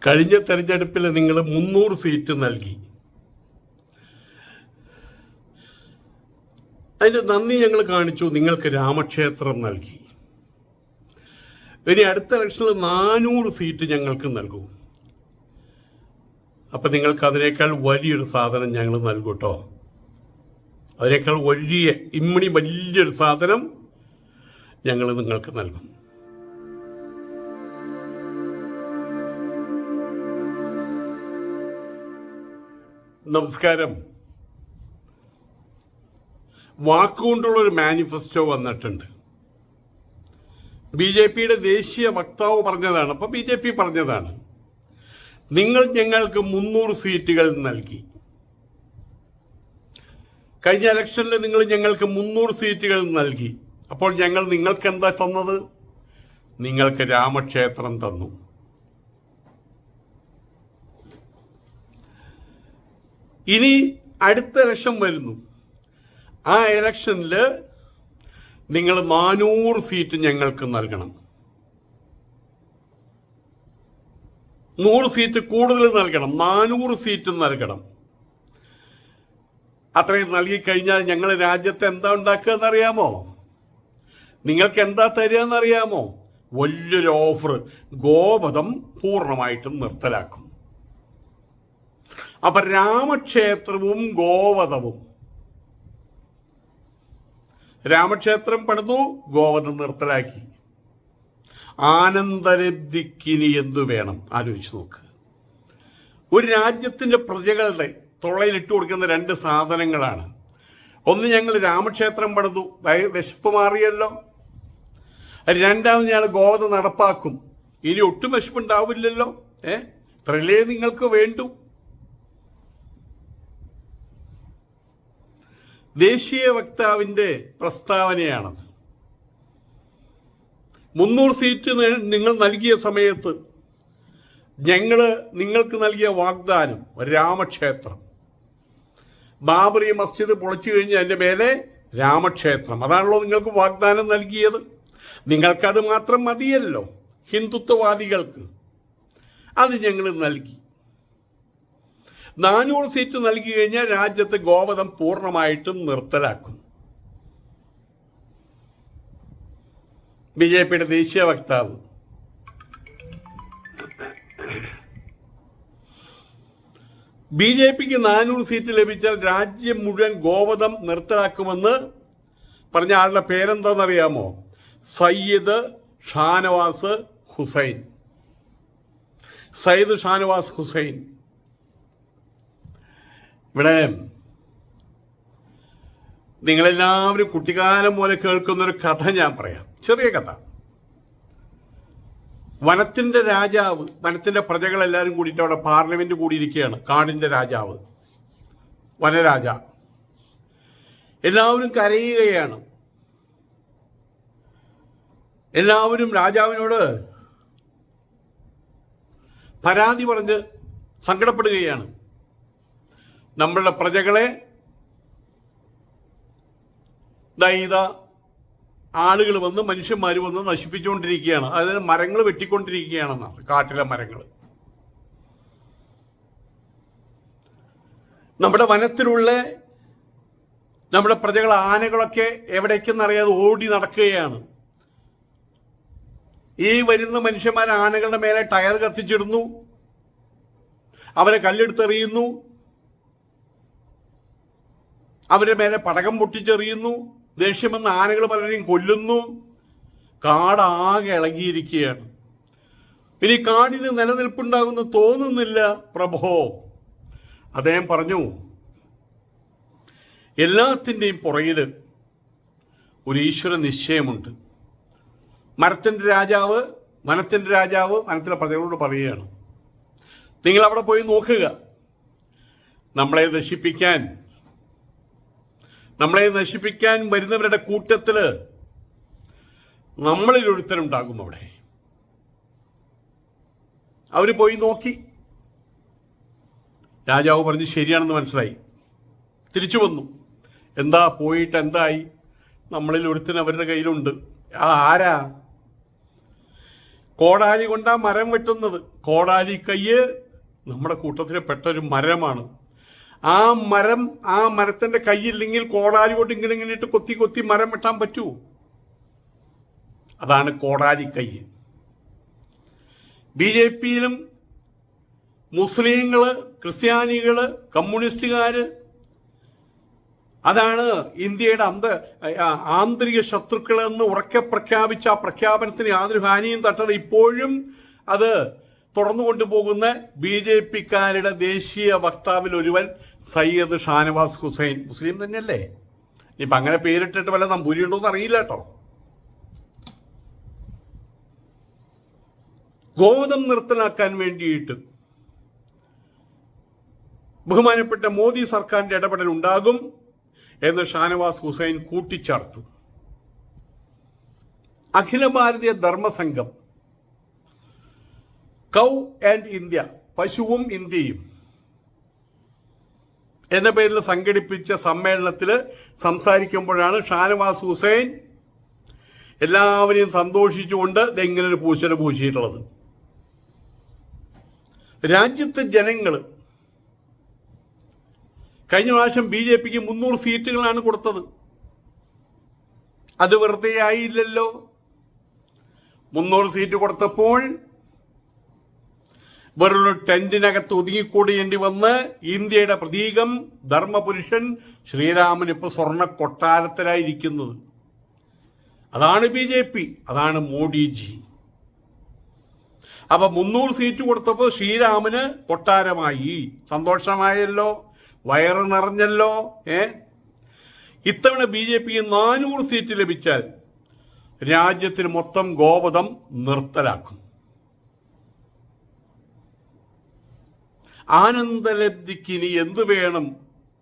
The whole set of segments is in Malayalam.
കഴിഞ്ഞ തെരഞ്ഞെടുപ്പിൽ നിങ്ങൾ 300 സീറ്റ് നൽകി. അതിന്റെ നന്ദി ഞങ്ങൾ കാണിച്ചു. നിങ്ങൾക്ക് രാമക്ഷേത്രം നൽകി. ഇനി അടുത്ത ഇലക്ഷനിൽ 400 സീറ്റ് ഞങ്ങൾക്ക് നൽകൂ. അപ്പൊ നിങ്ങൾക്ക് അതിനേക്കാൾ വലിയൊരു സാധനം ഞങ്ങൾ നൽകൂട്ടോ. അതിനേക്കാൾ വലിയൊരു സാധനം ഞങ്ങൾ നിങ്ങൾക്ക് നൽകും. നമസ്കാരം. വാക്കുകൊണ്ടുള്ളൊരു മാനിഫെസ്റ്റോ വന്നിട്ടുണ്ട്. BJPയുടെ ദേശീയ വക്താവ് പറഞ്ഞതാണ്. അപ്പോൾ BJP പറഞ്ഞതാണ്, നിങ്ങൾ ഞങ്ങൾക്ക് 300 സീറ്റുകൾ നൽകി. കഴിഞ്ഞ ഇലക്ഷനിൽ നിങ്ങൾ ഞങ്ങൾക്ക് 300 സീറ്റുകൾ നൽകി. അപ്പോൾ ഞങ്ങൾ നിങ്ങൾക്ക് എന്താ തന്നത്? നിങ്ങൾക്ക് രാമക്ഷേത്രം തന്നു. ഇനി അടുത്ത ഇലക്ഷൻ വരുന്നു. ആ ഇലക്ഷനിൽ നിങ്ങൾ 400 സീറ്റ് ഞങ്ങൾക്ക് നൽകണം. 100 സീറ്റ് കൂടുതൽ നൽകണം. 400 സീറ്റ് നൽകണം. അത്രയും നൽകിക്കഴിഞ്ഞാൽ ഞങ്ങൾ രാജ്യത്ത് എന്താ ഉണ്ടാക്കുക എന്നറിയാമോ? നിങ്ങൾക്ക് എന്താ തരിക എന്നറിയാമോ? വലിയൊരു ഓഫർ. ഗോവധം പൂർണ്ണമായിട്ടും നിർത്തലാക്കും. അപ്പൊ രാമക്ഷേത്രവും ഗോവധവും, രാമക്ഷേത്രം പണിതു, ഗോവധം നിർത്തലാക്കി. ആനന്ദരബ്ധിക്കിനി എന്തു വേണം? ആലോചിച്ച് നോക്ക്. ഒരു രാജ്യത്തിന്റെ പ്രജകളുടെ തൊള്ളയിലിട്ട് കൊടുക്കുന്ന 2 സാധനങ്ങളാണ്. ഒന്ന്, ഞങ്ങൾ രാമക്ഷേത്രം പണിതു, വിശപ്പ് മാറിയല്ലോ. രണ്ടാമത്, ഞങ്ങൾ ഗോവധം നടപ്പാക്കും. ഇനി ഒട്ടും വിശപ്പുണ്ടാവില്ലല്ലോ. ഇത്രയല്ലേ നിങ്ങൾക്ക് വേണ്ടു? ദേശീയ വക്താവിന്റെ പ്രസ്താവനയാണത്. 300 സീറ്റ് നിങ്ങൾ നൽകിയ സമയത്ത് ഞങ്ങൾ നിങ്ങൾക്ക് നൽകിയ വാഗ്ദാനം രാമക്ഷേത്രം. ബാബറി മസ്ജിദ് പൊളിച്ചു കഴിഞ്ഞ് അതിന്റെ മേലെ രാമക്ഷേത്രം. അതാണല്ലോ നിങ്ങൾക്ക് വാഗ്ദാനം നൽകിയത്. നിങ്ങൾക്കത് മാത്രം മതിയല്ലോ ഹിന്ദുത്വവാദികൾക്ക്. അത് ഞങ്ങൾ നൽകി. 400 സീറ്റ് നൽകി കഴിഞ്ഞാൽ രാജ്യത്ത് ഗോവധം പൂർണ്ണമായിട്ടും നിർത്തലാക്കും. BJPയുടെ ദേശീയ വക്താവ്. BJPക്ക് 400 സീറ്റ് ലഭിച്ചാൽ രാജ്യം മുഴുവൻ ഗോവധം നിർത്തലാക്കുമെന്ന് പറഞ്ഞ ആളുടെ പേരെന്താണെന്നറിയാമോ? സയ്യിദ് ഷാനവാസ് ഹുസൈൻ. സയ്യിദ് ഷാനവാസ് ഹുസൈൻ. ഇവിടെ നിങ്ങളെല്ലാവരും കുട്ടിക്കാലം പോലെ കേൾക്കുന്നൊരു കഥ ഞാൻ പറയാം. ചെറിയ കഥ. വനത്തിന്റെ രാജാവ്, വനത്തിന്റെ പ്രജകളെല്ലാവരും കൂടിയിട്ട് അവിടെ പാർലമെന്റ് കൂടിയിരിക്കുകയാണ്. കാടിന്റെ രാജാവ്, വനരാജ. എല്ലാവരും കരയുകയാണ്. എല്ലാവരും രാജാവിനോട് പരാതി പറഞ്ഞ് സങ്കടപ്പെടുകയാണ്. നമ്മളുടെ പ്രജകളെ ആളുകൾ വന്ന്, മനുഷ്യന്മാർ വന്ന് നശിപ്പിച്ചുകൊണ്ടിരിക്കുകയാണ്. അതായത് മരങ്ങൾ വെട്ടിക്കൊണ്ടിരിക്കുകയാണെന്നാണ്, കാട്ടിലെ മരങ്ങൾ. നമ്മുടെ വനത്തിലുള്ള നമ്മുടെ പ്രജകൾ, ആനകളൊക്കെ എവിടേക്കെന്നറിയാതെ ഓടി നടക്കുകയാണ്. ഈ വരുന്ന മനുഷ്യന്മാർ ആനകളുടെ മേലെ ടയർ കത്തിച്ചിടുന്നു, അവരെ കല്ലെടുത്തെറിയുന്നു, അവരുടെ മേലെ പടകം പൊട്ടിച്ചെറിയുന്നു. ദേഷ്യം വന്ന ആനകൾ പലരെയും കൊല്ലുന്നു. കാടാകെ ഇളകിയിരിക്കുകയാണ്. ഇനി കാടിന് നിലനിൽപ്പുണ്ടാകുന്നു തോന്നുന്നില്ല പ്രഭോ. അദ്ദേഹം പറഞ്ഞു, എല്ലാത്തിൻ്റെയും പുറകിൽ ഒരു ഈശ്വര നിശ്ചയമുണ്ട്. വനത്തിന്റെ രാജാവ് വനത്തിലെ പ്രജകളോട് പറയുകയാണ്, നിങ്ങൾ അവിടെ പോയി നോക്കുക. നമ്മളെ നശിപ്പിക്കാൻ വരുന്നവരുടെ കൂട്ടത്തില് നമ്മളിൽ ഒരുത്തരുണ്ടാകും. അവിടെ അവര് പോയി നോക്കി. രാജാവ് പറഞ്ഞു ശരിയാണെന്ന് മനസ്സിലായി. തിരിച്ചു വന്നു. എന്താ പോയിട്ട് എന്തായി? നമ്മളിൽ ഒരുത്തൻ അവരുടെ കയ്യിലുണ്ട്. ആരാ? കോടാലി കൊണ്ടാ മരം വെട്ടുന്നത്. കോടാലിക്കയ്യ് നമ്മുടെ കൂട്ടത്തിൽ പെട്ടൊരു മരമാണ്. ആ മരത്തിന്റെ കൈയില്ലെങ്കിൽ കോടാലി കൊണ്ട് ഇങ്ങനെ ഇട്ട് കൊത്തി കൊത്തി മരം വെട്ടാൻ പറ്റൂ. അതാണ് കോടാലിക്കയ്യ്. BJPയിലും മുസ്ലിങ്ങള്, ക്രിസ്ത്യാനികള്, കമ്മ്യൂണിസ്റ്റുകാര്, അതാണ് ഇന്ത്യയുടെ ആന്തരിക ശത്രുക്കളെന്ന് ഉറക്കെ പ്രഖ്യാപിച്ച ആ പ്രഖ്യാപനത്തിന് യാതൊരു ഹാനിയും തട്ടത് ഇപ്പോഴും അത് തുടർന്നു കൊണ്ടുപോകുന്ന BJPക്കാരുടെ ദേശീയ വക്താവിൽ ഒരുവൻ സയ്യദ് ഷാനവാസ് ഹുസൈൻ. മുസ്ലിം തന്നെയല്ലേ? ഇനിയിപ്പം അങ്ങനെ പേരിട്ടിട്ട് വല്ല നമ്പൂരി ഉണ്ടോന്ന് അറിയില്ല കേട്ടോ. ഗോവധം നിർത്തലാക്കാൻ വേണ്ടിയിട്ട് ബഹുമാനപ്പെട്ട മോദി സർക്കാരിന്റെ ഇടപെടൽ ഉണ്ടാകും എന്ന് ഷാനവാസ് ഹുസൈൻ കൂട്ടിച്ചേർത്തു. അഖില ഭാരതീയ ധർമ്മസംഘം, കൗ ആൻഡ് ഇന്ത്യ, പശുവും ഇന്ത്യയും എന്ന പേരിൽ സംഘടിപ്പിച്ച സമ്മേളനത്തിൽ സംസാരിക്കുമ്പോഴാണ് ഷാനവാസ് ഹുസൈൻ എല്ലാവരെയും സന്തോഷിച്ചുകൊണ്ട് ഇങ്ങനൊരു പൂശല പൂശിയിട്ടുള്ളത്. രാജ്യത്തെ ജനങ്ങൾ കഴിഞ്ഞ പ്രാവശ്യം BJPക്ക് 300 സീറ്റുകളാണ് കൊടുത്തത്. അത് വെറുതെ ആയില്ലല്ലോ. 300 സീറ്റ് കൊടുത്തപ്പോൾ വെറൊരു ടെന്റിനകത്ത് ഒതുങ്ങിക്കൂടേണ്ടി വന്ന് ഇന്ത്യയുടെ പ്രതീകം ധർമ്മപുരുഷൻ ശ്രീരാമൻ ഇപ്പോൾ സ്വർണ്ണ കൊട്ടാരത്തിലായിരിക്കുന്നത്. അതാണ് BJP, അതാണ് മോഡിജി. അപ്പൊ 300 സീറ്റ് കൊടുത്തപ്പോൾ ശ്രീരാമന് കൊട്ടാരമായി. സന്തോഷമായല്ലോ, വയറ് നിറഞ്ഞല്ലോ. ഇത്തവണ BJPക്ക് 400 സീറ്റ് ലഭിച്ചാൽ രാജ്യത്തിന് മൊത്തം ഗോവധം നിർത്തലാക്കും. ആനന്ദലബ്ധിക്ക് ഇനി എന്തു വേണം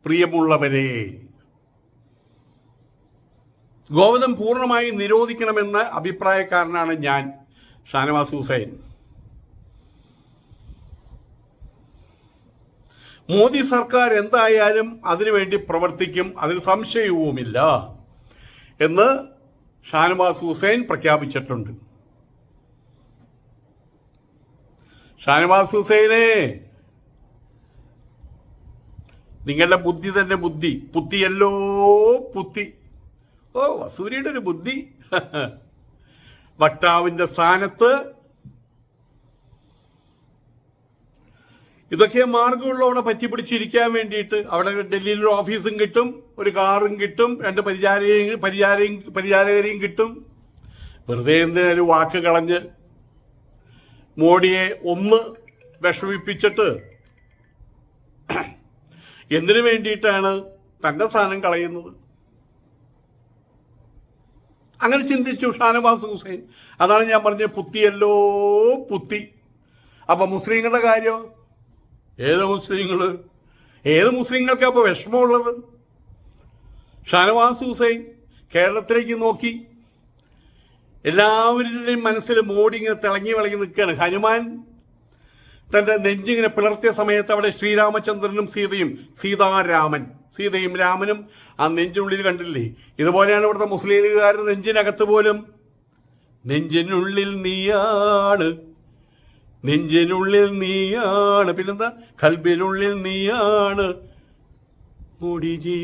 പ്രിയമുള്ളവരെ? ഗോവധം പൂർണ്ണമായി നിരോധിക്കണമെന്ന അഭിപ്രായക്കാരനാണ് ഞാൻ, ഷാനവാസ് ഹുസൈൻ. മോദി സർക്കാർ എന്തായാലും അതിനുവേണ്ടി പ്രവർത്തിക്കും, അതിന് സംശയവുമില്ല എന്ന് ഷാനവാസ് ഹുസൈൻ പ്രഖ്യാപിച്ചിട്ടുണ്ട്. ഷാനവാസ് ഹുസൈനെ, നിങ്ങളുടെ ബുദ്ധി തന്നെ ബുദ്ധി, പുത്തിയല്ലോ പുത്തി. ഓ, വസൂരിയുടെ ഒരു ബുദ്ധി. വക്താവിന്റെ സ്ഥാനത്ത് ഇതൊക്കെ മാർഗമുള്ള അവിടെ പറ്റിപ്പിടിച്ചിരിക്കാൻ വേണ്ടിയിട്ട്. അവിടെ ഡൽഹിയിൽ ഒരു ഓഫീസും കിട്ടും, ഒരു കാറും കിട്ടും, 2 പരിചാരകരെയും കിട്ടും. വെറുതെ എന്തിനൊരു വാക്ക് കളഞ്ഞ് മോഡിയെ ഒന്ന് വിഷമിപ്പിച്ചിട്ട് എന്തിനു വേണ്ടിയിട്ടാണ് തന്റെ സ്ഥാനം കളയുന്നത്? അങ്ങനെ ചിന്തിച്ചു ഷാനവാസ് ഹുസൈൻ. അതാണ് ഞാൻ പറഞ്ഞത്, പുത്തിയല്ലോ പുത്തി. അപ്പൊ മുസ്ലിങ്ങളുടെ കാര്യം, ഏത് മുസ്ലിങ്ങൾക്ക് അപ്പൊ വിഷമമുള്ളത്? ഷാനവാസ് ഹുസൈൻ കേരളത്തിലേക്ക് നോക്കി, എല്ലാവരുടെയും മനസ്സിൽ മോഡി ഇങ്ങനെ തിളങ്ങി വിളങ്ങി നിൽക്കുകയാണ്. ഹനുമാൻ തന്റെ നെഞ്ചിങ്ങനെ പിളർത്തിയ സമയത്ത് അവിടെ ശ്രീരാമചന്ദ്രനും സീതയും രാമനും ആ നെഞ്ചിനുള്ളിൽ കണ്ടില്ലേ? ഇതുപോലെയാണ് ഇവിടുത്തെ മുസ്ലിം ലീഗുകാരുടെ നെഞ്ചിനകത്ത് പോലും. നെഞ്ചിനുള്ളിൽ നീയാണ്, പിന്നെന്താ, കൽബിനുള്ളിൽ നീയാണ് മോഡിജി.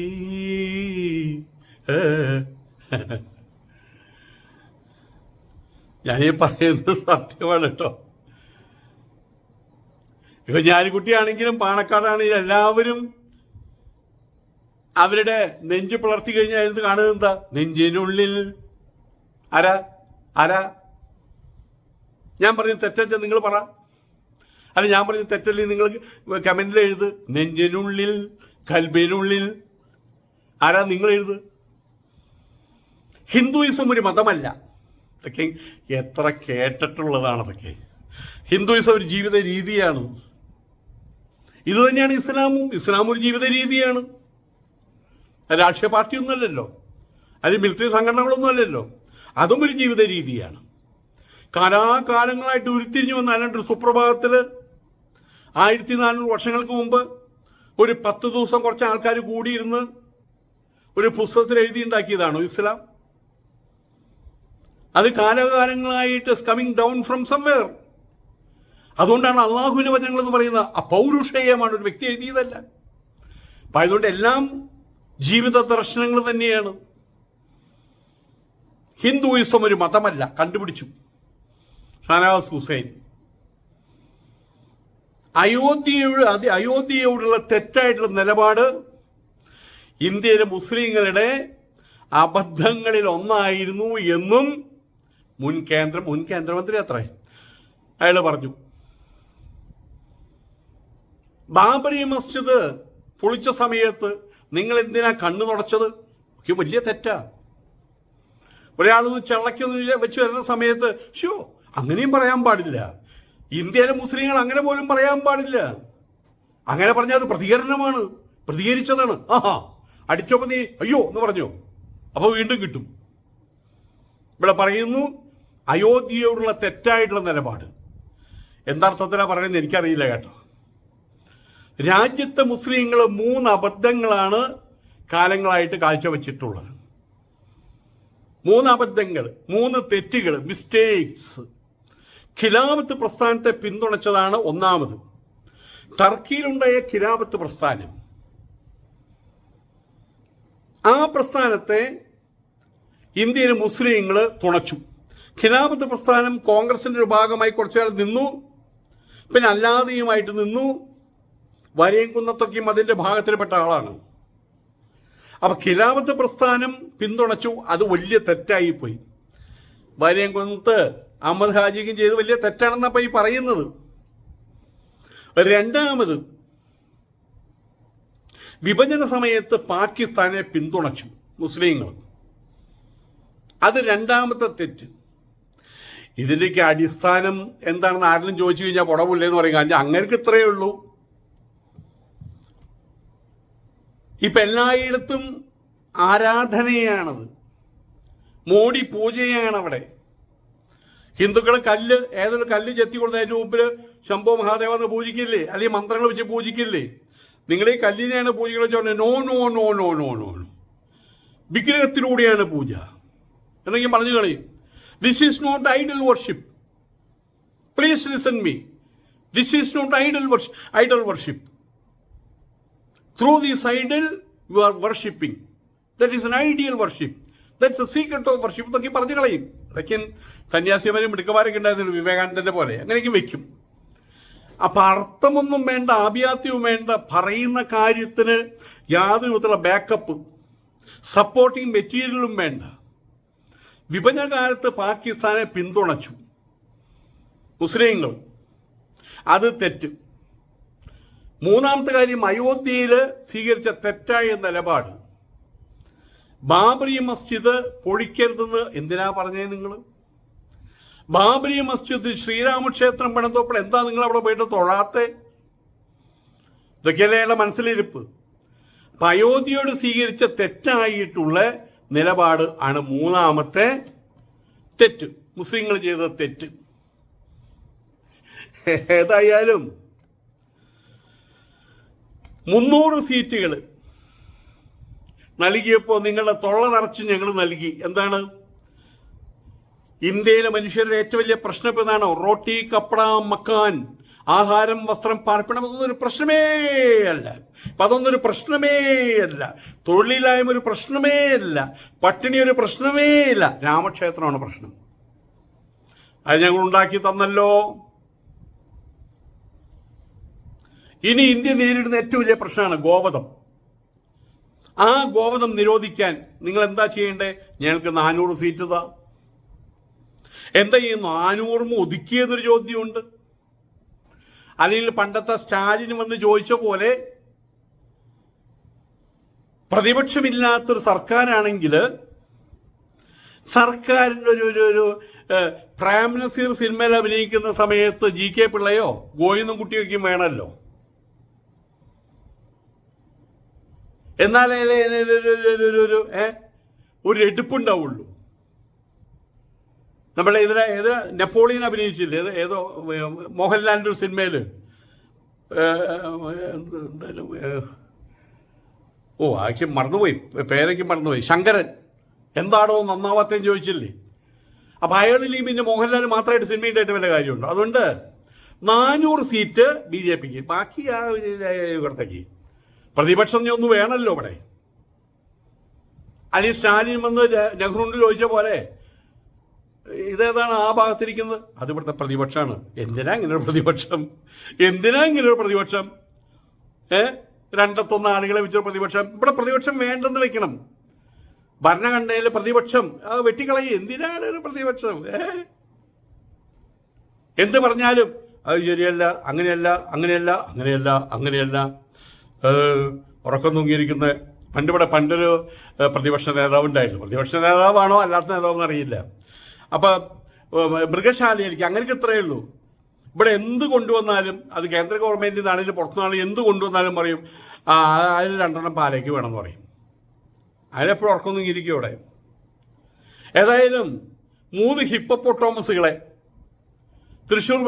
ഞാനീ പറയുന്നത് സത്യമാണ് കേട്ടോ. ഇപ്പൊ ഞാലിക്കുട്ടിയാണെങ്കിലും പാണക്കാടാണെങ്കിലും എല്ലാവരും അവരുടെ നെഞ്ചു പിളർത്തി കഴിഞ്ഞാൽ അതിന് കാണുന്നത് എന്താ? നെഞ്ചിനുള്ളിൽ. ആരാ ഞാൻ പറഞ്ഞ തെറ്റെന്ന് നിങ്ങൾ പറ. അല്ല, ഞാൻ പറഞ്ഞ തെറ്റല്ലേ നിങ്ങൾ കമന്റിൽ എഴുത്. നെഞ്ചിനുള്ളിൽ, കൽബിനുള്ളിൽ. ആരാ നിങ്ങൾ എഴുത്. ഹിന്ദുയിസം ഒരു മതമല്ല. ഇതൊക്കെ എത്ര കേട്ടിട്ടുള്ളതാണ്. അതൊക്കെ ഹിന്ദുയിസം ഒരു ജീവിത രീതിയാണ്. ഇത് തന്നെയാണ് ഇസ്ലാം ഒരു ജീവിത രീതിയാണ്. രാഷ്ട്രീയ പാർട്ടിയൊന്നുമല്ലല്ലോ, അല്ലെങ്കിൽ മിലിറ്ററി സംഘടനകളൊന്നും അല്ലല്ലോ. അതും ഒരു ജീവിത രീതിയാണ്. കാലാകാലങ്ങളായിട്ട് ഉരുത്തിരിഞ്ഞു വന്ന അല്ലാണ്ട് സുപ്രഭാതത്തിൽ 1400 വർഷങ്ങൾക്ക് മുമ്പ് ഒരു 10 ദിവസം കുറച്ച് ആൾക്കാർ കൂടിയിരുന്ന് ഒരു പുസ്തകത്തിൽ എഴുതിയുണ്ടാക്കിയതാണോ ഇസ്ലാം? അത് കാലകാലങ്ങളായിട്ട് കമ്മിങ് ഡൗൺ ഫ്രം സംവെയർ. അതുകൊണ്ടാണ് അള്ളാഹുവിന്റെ വചനങ്ങൾ എന്ന് പറയുന്നത് അപൗരുഷേയമാണ്, ഒരു വ്യക്തി എഴുതിയതല്ല. അപ്പം അതുകൊണ്ട് എല്ലാം ജീവിത ദർശനങ്ങൾ തന്നെയാണ്. ഹിന്ദുയിസം ഒരു മതമല്ല, കണ്ടുപിടിച്ചു ഷാനവാസ് ഹുസൈൻ. അയോധ്യയോടുള്ള തെറ്റായിട്ടുള്ള നിലപാട് ഇന്ത്യയിലെ മുസ്ലിങ്ങളുടെ അബദ്ധങ്ങളിൽ ഒന്നായിരുന്നു എന്നും മുൻ കേന്ദ്രമന്ത്രി അത്രേ അയാൾ പറഞ്ഞു. ബാബരി മസ്ജിദ് പൊളിച്ച സമയത്ത് നിങ്ങൾ എന്തിനാ കണ്ണു തുടച്ചത്? വലിയ തെറ്റാ. ഒരാളൊന്ന് ചള്ളക്കൊന്ന് വെച്ച് വരുന്ന സമയത്ത് അങ്ങനെയും പറയാൻ പാടില്ല. ഇന്ത്യയിലെ മുസ്ലിങ്ങൾ അങ്ങനെ പോലും പറയാൻ പാടില്ല. അങ്ങനെ പറഞ്ഞാൽ അത് പ്രതികരണമാണ്, പ്രതികരിച്ചതാണ്. അടിച്ചപ്പോ നീ അയ്യോ എന്ന് പറഞ്ഞോ, അപ്പൊ വീണ്ടും കിട്ടും. ഇവിടെ പറയുന്നു അയോധ്യയോടുള്ള തെറ്റായിട്ടുള്ള നിലപാട്. എന്താർത്ഥത്തിലാ പറയുന്നത് എനിക്കറിയില്ല കേട്ടോ. രാജ്യത്തെ മുസ്ലിങ്ങൾ 3 അബദ്ധങ്ങളാണ് കാലങ്ങളായിട്ട് കാഴ്ചവെച്ചിട്ടുള്ളത്. 3 അബദ്ധങ്ങൾ, 3 തെറ്റുകൾ, മിസ്റ്റേക്സ്. ഖിലാഫത്ത് പ്രസ്ഥാനത്തെ പിന്തുണച്ചതാണ് ഒന്നാമത്. ടർക്കിയിലുണ്ടായ ഖിലാഫത്ത് പ്രസ്ഥാനം, ആ പ്രസ്ഥാനത്തെ ഇന്ത്യയിലെ മുസ്ലിങ്ങൾ തുണച്ചു. ഖിലാഫത്ത് പ്രസ്ഥാനം കോൺഗ്രസിന്റെ ഒരു ഭാഗമായി കുറച്ചുകാൽ നിന്നു, പിന്നെ അല്ലാതെയുമായിട്ട് നിന്നു. വരയംകുന്നത്തൊക്കെയും അതിന്റെ ഭാഗത്തിൽപ്പെട്ട ആളാണ്. അപ്പൊ ഖിലാഫത്ത് പ്രസ്ഥാനം പിന്തുണച്ചു, അത് വലിയ തെറ്റായിപ്പോയി. വരയംകുന്നത്ത് അഹമ്മദ് ഹാജിക്കും ചെയ്ത് വലിയ തെറ്റാണെന്നപ്പോ ഈ പറയുന്നത്. രണ്ടാമത്, വിഭജന സമയത്ത് പാകിസ്ഥാനെ പിന്തുണച്ചു മുസ്ലിങ്ങൾ, അത് രണ്ടാമത്തെ തെറ്റ്. ഇതിന്റെയൊക്കെ അടിസ്ഥാനം എന്താണെന്ന് ആരെങ്കിലും ചോദിച്ചു കഴിഞ്ഞാൽ പുടവില്ലെന്ന് പറയും. കാരണം അങ്ങനെയൊക്കെ ഇത്രയേ ഉള്ളൂ. ഇപ്പൊ എല്ലായിടത്തും ആരാധനയാണത്, മോഡി പൂജയാണ് അവിടെ. ഹിന്ദുക്കൾ ഏതൊരു കല്ല് ചെത്തി കൊടുത്ത് അതിന്റെ മുമ്പിൽ ശംഭോ മഹാദേവ എന്ന് പൂജിക്കില്ലേ, അല്ലെങ്കിൽ മന്ത്രങ്ങൾ വെച്ച് പൂജിക്കില്ലേ? നിങ്ങൾ ഈ കല്ലിനെയാണ് പൂജിക്കുന്നത്. No no no no no no no, വിഗ്രഹത്തിലൂടെയാണ് പൂജ എന്നെങ്കിൽ പറഞ്ഞു കളയും. This is not idol worship. Please listen me. This is not idol worship. Through this idol you are worshipping. That is an ideal worship. That's a secret of worship. ഇതൊക്കെ പറഞ്ഞു കളയും. അതൊക്കെ സന്യാസിമാരും മിടുക്കന്മാരൊക്കെ ഉണ്ടായിരുന്നു, വിവേകാനന്ദന്റെ പോലെ അങ്ങനെയൊക്കെ വെക്കും. അപ്പൊ അർത്ഥമൊന്നും വേണ്ട, ആഭിയാത്യവും വേണ്ട, പറയുന്ന കാര്യത്തിന് യാതൊരു വിധത്തിലുള്ള ബാക്കപ്പ് സപ്പോർട്ടിങ് മെറ്റീരിയലും വേണ്ട. വിഭജനകാലത്ത് പാകിസ്ഥാനെ പിന്തുണച്ചു മുസ്ലിങ്ങൾ, അത് തെറ്റ്. മൂന്നാമത്തെ കാര്യം, അയോധ്യയിൽ സ്വീകരിച്ച തെറ്റായ നിലപാട്. ബാബരി മസ്ജിദ് പൊളിക്കരുതെന്ന് എന്തിനാ പറഞ്ഞത് നിങ്ങൾ? ബാബരി മസ്ജിദ് ശ്രീരാമക്ഷേത്രം പണിതപ്പോൾ എന്താ നിങ്ങൾ അവിടെ പോയിട്ട് തൊഴാത്തെ? ഇതൊക്കെയല്ലേ മനസ്സിലിരിപ്പ്. അപ്പൊ അയോധ്യയോട് സ്വീകരിച്ച തെറ്റായിട്ടുള്ള നിലപാട് ആണ് മൂന്നാമത്തെ തെറ്റ്, മുസ്ലിങ്ങൾ ചെയ്ത തെറ്റ്. ഏതായാലും 300 സീറ്റുകൾ നൽകിയപ്പോൾ നിങ്ങളുടെ തൊള്ള നിറച്ച് ഞങ്ങൾ നൽകി. എന്താണ് ഇന്ത്യയിലെ മനുഷ്യരുടെ ഏറ്റവും വലിയ പ്രശ്നം? ഇപ്പൊ ഇതാണോ? റോട്ടി കപ്പട മക്കാൻ, ആഹാരം വസ്ത്രം പാർപ്പിടം, അതൊന്നൊരു പ്രശ്നമേ അല്ല. അതൊന്നൊരു പ്രശ്നമേ അല്ല. തൊഴിലില്ലായ്മ ഒരു പ്രശ്നമേ അല്ല. പട്ടിണി ഒരു പ്രശ്നമേ ഇല്ല. രാമക്ഷേത്രമാണ് പ്രശ്നം. അത് ഞങ്ങൾ ഉണ്ടാക്കി തന്നല്ലോ. ഇനി ഇന്ത്യ നേരിടുന്ന ഏറ്റവും വലിയ പ്രശ്നമാണ് ഗോവധം. ആ ഗോവധം നിരോധിക്കാൻ നിങ്ങൾ എന്താ ചെയ്യേണ്ടേ? ഞങ്ങൾക്ക് 400 സീറ്റ് താ. എന്താ ഈ 400 ഒതുക്കിയതൊരു ചോദ്യമുണ്ട്. അല്ലെങ്കിൽ പണ്ടത്തെ സ്റ്റാലിൻ വന്ന് ചോദിച്ച പോലെ പ്രതിപക്ഷമില്ലാത്തൊരു സർക്കാരാണെങ്കിൽ സർക്കാരിൻ്റെ ഒരു പ്രേം നസീർ സിനിമയിൽ അഭിനയിക്കുന്ന സമയത്ത് GK പിള്ളയോ ഗോവിന്ദൻ കുട്ടിയൊക്കെയും വേണമല്ലോ. എന്നാലേ ഒരു എടുപ്പുണ്ടാവുള്ളൂ. നമ്മളെ ഏത് നെപ്പോളിയൻ അഭിനയിച്ചില്ലേ, ഏതോ മോഹൻലാലിൻ്റെ ഒരു സിനിമയിൽ, എന്തായാലും ആക്കി മറന്നുപോയി, പേരേക്ക് മറന്നുപോയി, ശങ്കരൻ എന്താണോ നന്നാവാത്തേന്ന് ചോദിച്ചില്ലേ. അപ്പം അയാളിൽ പിന്നെ മോഹൻലാൽ മാത്രമായിട്ട് സിനിമ ഉണ്ടായിട്ട് വല്ല കാര്യമുണ്ടോ? അതുകൊണ്ട് 400 സീറ്റ് BJPക്ക്, ബാക്കി ആ ഇവിടത്തേക്ക്. പ്രതിപക്ഷം ഒന്നും വേണമല്ലോ ഇവിടെ. അല്ലെങ്കിൽ സ്റ്റാലിൻ വന്ന് നെഹ്റുവിനോട് ചോദിച്ച പോലെ ഇതേതാണ് ആ ഭാഗത്തിരിക്കുന്നത്, അത് ഇവിടുത്തെ പ്രതിപക്ഷമാണ്. എന്തിനാ ഇങ്ങനെ ഒരു പ്രതിപക്ഷം? എന്തിനാ ഇങ്ങനെ ഒരു പ്രതിപക്ഷം? 2-1 ആളുകളെ വെച്ചൊരു പ്രതിപക്ഷം. ഇവിടെ പ്രതിപക്ഷം വേണ്ടെന്ന് വെക്കണം. ഭരണഘടനയിൽ പ്രതിപക്ഷം വെട്ടിക്കളയും. എന്തിനാണ് ഒരു പ്രതിപക്ഷം? എന്ത് പറഞ്ഞാലും അത് ശരിയല്ല, അങ്ങനെയല്ല, അങ്ങനെയല്ല, അങ്ങനെയല്ല, അങ്ങനെയല്ല. ഉറക്കം തൂങ്ങിയിരിക്കുന്ന പണ്ടൊരു പ്രതിപക്ഷ നേതാവ് ഉണ്ടായിരുന്നു. പ്രതിപക്ഷ നേതാവാണോ അല്ലാത്ത നേതാവെന്ന് അറിയില്ല. അപ്പൊ മൃഗശാലയിലേക്ക് അങ്ങനെയൊക്കെ ഇത്രയേ ഉള്ളൂ. ഇവിടെ എന്ത് കൊണ്ടുവന്നാലും, അത് കേന്ദ്ര ഗവൺമെന്റിൽ നിന്നാണെങ്കിലും പുറത്തുനിന്നാണെങ്കിലും എന്ത് കൊണ്ടുവന്നാലും പറയും അതിൽ 2 പാലേക്ക് വേണമെന്ന് പറയും. അതിനെപ്പോഴും ഉറക്കം തൂങ്ങിയിരിക്കും ഇവിടെ. ഏതായാലും 3 ഹിപ്പോപ്പൊട്ടാമസുകളെ തൃശ്ശൂർ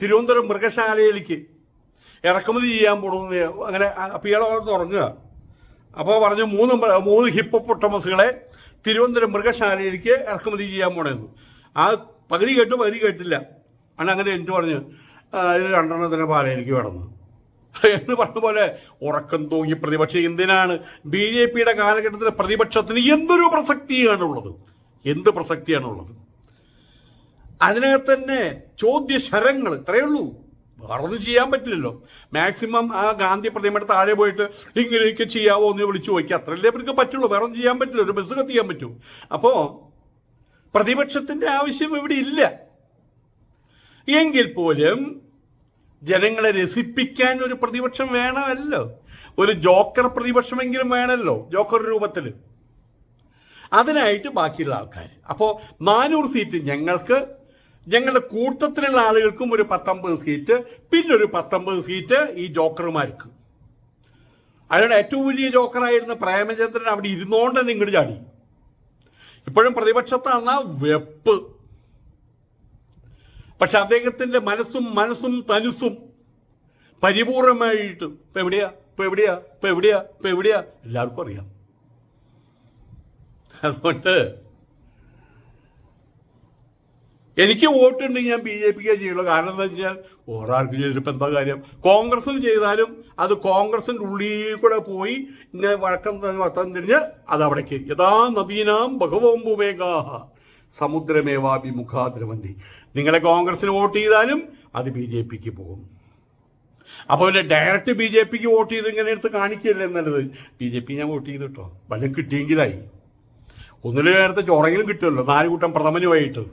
തിരുവനന്തപുരം മൃഗശാലയിലേക്ക് ഇറക്കുമതി ചെയ്യാൻ പോകുന്നത്. അങ്ങനെ പിയാളെ ഉറങ്ങുക. അപ്പോൾ പറഞ്ഞു 3 ഹിപ്പോപ്പൊട്ടാമസുകളെ തിരുവനന്തപുരം മൃഗശാലയിലേക്ക് ഇറക്കുമതി ചെയ്യാൻ പോണെന്ന്. ആ പകുതി കേട്ടു, പകുതി കേട്ടില്ല. അങ്ങനെ എനിക്ക് പറഞ്ഞു അതിൽ 2 പാലയിലേക്ക് വേണമെന്ന് എന്ന് പറഞ്ഞ പോലെ ഉറക്കം തൂങ്ങി പ്രതിപക്ഷം. എന്തിനാണ് BJPയുടെ കാലഘട്ടത്തിലെ പ്രതിപക്ഷത്തിന് എന്തൊരു പ്രസക്തിയാണുള്ളത്? എന്ത് പ്രസക്തിയാണുള്ളത്? അതിനകത്ത് തന്നെ ചോദ്യശരങ്ങൾ ഇത്രയേ ഉള്ളൂ. വേറൊന്നും ചെയ്യാൻ പറ്റില്ലല്ലോ. മാക്സിമം ആ ഗാന്ധി പ്രതിമയുടെ താഴെ പോയിട്ട് ഇങ്ങനെയൊക്കെ ചെയ്യാവോ എന്ന് വിളിച്ചു ചോദിക്കുക. അത്രയല്ലേ അവർക്ക് പറ്റുള്ളൂ. വേറെ ഒന്നും ചെയ്യാൻ പറ്റില്ല. ഒരു ബസ് കത്തിക്കാൻ പറ്റൂ. അപ്പോ പ്രതിപക്ഷത്തിന്റെ ആവശ്യം ഇവിടെ ഇല്ല. എങ്കിൽ പോലും ജനങ്ങളെ രസിപ്പിക്കാൻ ഒരു പ്രതിപക്ഷം വേണമല്ലോ. ഒരു ജോക്കർ പ്രതിപക്ഷമെങ്കിലും വേണമല്ലോ, ജോക്കർ രൂപത്തിൽ. അതിനായിട്ട് ബാക്കിയുള്ള ആൾക്കാർ. അപ്പോൾ 400 സീറ്റ് ഞങ്ങൾക്ക്, ഞങ്ങളുടെ കൂട്ടത്തിലുള്ള ആളുകൾക്കും ഒരു 19 സീറ്റ്, പിന്നെ ഒരു 19 സീറ്റ് ഈ ജോക്കർമാർക്ക്. അതിനോട് ഏറ്റവും വലിയ ജോക്കറായിരുന്ന പ്രേമചന്ദ്രൻ അവിടെ ഇരുന്നോണ്ട് തന്നെ ഇങ്ങോട്ട് ചാടി. ഇപ്പോഴും പ്രതിപക്ഷത്താണ് വെപ്പ്. പക്ഷെ അദ്ദേഹത്തിന്റെ മനസ്സും തനുസും പരിപൂർണമായിട്ട് ഇപ്പൊ എവിടെയാ എല്ലാവർക്കും അറിയാം. അതുകൊണ്ട് എനിക്ക് വോട്ടുണ്ടെങ്കിൽ ഞാൻ BJPക്ക് ചെയ്യുള്ളൂ. കാരണം എന്താ വെച്ചാൽ ഒരാൾക്ക് ചെയ്തിട്ടിപ്പോൾ എന്താ കാര്യം? കോൺഗ്രസിന് ചെയ്താലും അത് കോൺഗ്രസിന്റെ ഉള്ളിൽ കൂടെ പോയി ഇങ്ങനെ വട്ടം തിരിഞ്ഞ് അത് അവിടേക്ക് യഥാ നദീനാം ഭഗവോംബുവേഗാഹ സമുദ്രമേവാഭിമുഖാദ്രവന്തി. നിങ്ങളെ കോൺഗ്രസിന് വോട്ട് ചെയ്താലും അത് BJPക്ക് പോകും. അപ്പോൾ ഡയറക്റ്റ് BJPക്ക് വോട്ട് ചെയ്ത് ഇങ്ങനെ എടുത്ത് കാണിക്കുകയല്ലേ നല്ലത്. BJP ഞാൻ വോട്ട് ചെയ്തു കേട്ടോ, വല്ലതും കിട്ടിയെങ്കിലായി. ഒന്നിലും നേരത്തെ ചോറെങ്കിലും കിട്ടുമല്ലോ, 4 കൂട്ടം പ്രഥമനുമായിട്ട്.